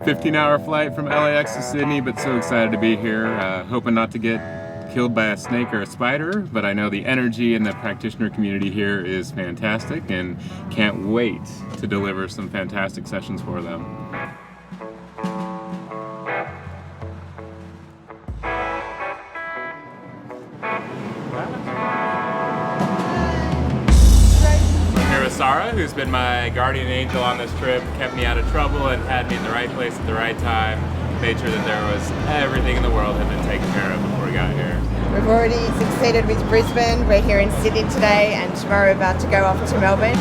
15-hour flight from LAX to Sydney, but so excited to be here. Hoping not to get killed by a snake or a spider, but I know the energy in the practitioner community here is fantastic and can't wait to deliver some fantastic sessions for them. Sarah, who's been my guardian angel on this trip, kept me out of trouble and had me in the right place at the right time, made sure that there was everything in the world had been taken care of before we got here. We've already succeeded with Brisbane. We're here in Sydney today, and tomorrow we're about to go off to Melbourne.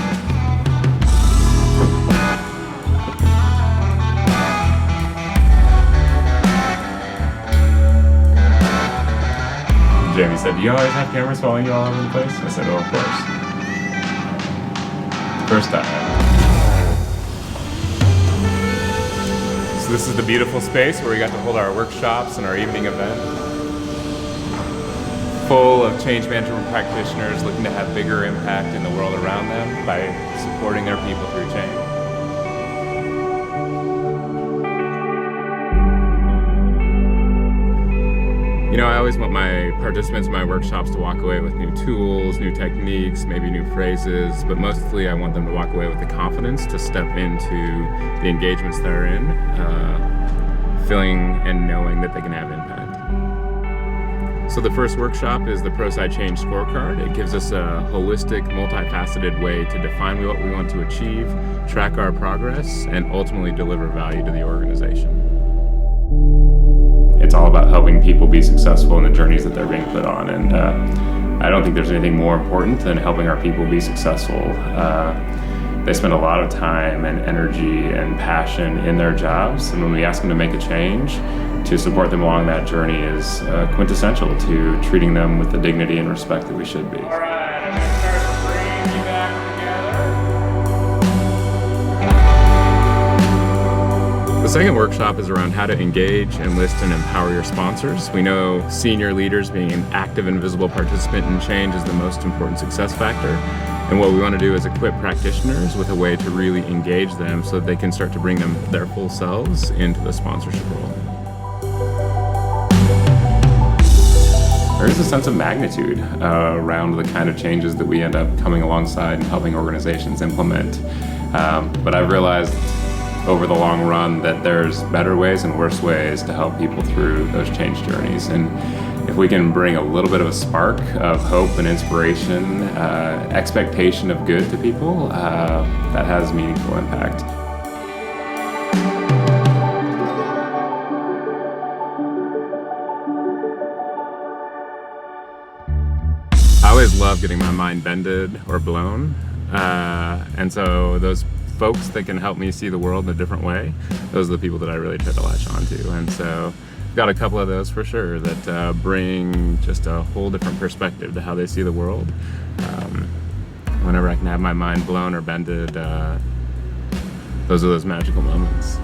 Jamie said, "Do you always have cameras following you all over the place?" I said, "Oh, of course." First time. So this is the beautiful space where we got to hold our workshops and our evening event. Full of change management practitioners looking to have bigger impact in the world around them by supporting their people through change. You know, I always want my participants in my workshops to walk away with new tools, new techniques, maybe new phrases, but mostly I want them to walk away with the confidence to step into the engagements they're in, feeling and knowing that they can have impact. So the first workshop is the Prosci Change Scorecard. It gives us a holistic, multifaceted way to define what we want to achieve, track our progress, and ultimately deliver value to the organization. It's all about helping people be successful in the journeys that they're being put on, and I don't think there's anything more important than helping our people be successful. They spend a lot of time and energy and passion in their jobs, and when we ask them to make a change, to support them along that journey is quintessential to treating them with the dignity and respect that we should be. All right. The second workshop is around how to engage, enlist, and empower your sponsors. We know senior leaders being an active and visible participant in change is the most important success factor. And what we want to do is equip practitioners with a way to really engage them so that they can start to bring them their full selves into the sponsorship role. There is a sense of magnitude around the kind of changes that we end up coming alongside and helping organizations implement. But I've realized over the long run that there's better ways and worse ways to help people through those change journeys. And if we can bring a little bit of a spark of hope and inspiration, expectation of good to people, that has meaningful impact. I always love getting my mind bended or blown, and so those folks that can help me see the world in a different way, those are the people that I really try to latch onto. And so I've got a couple of those for sure that bring just a whole different perspective to how they see the world. Whenever I can have my mind blown or bended, those are those magical moments.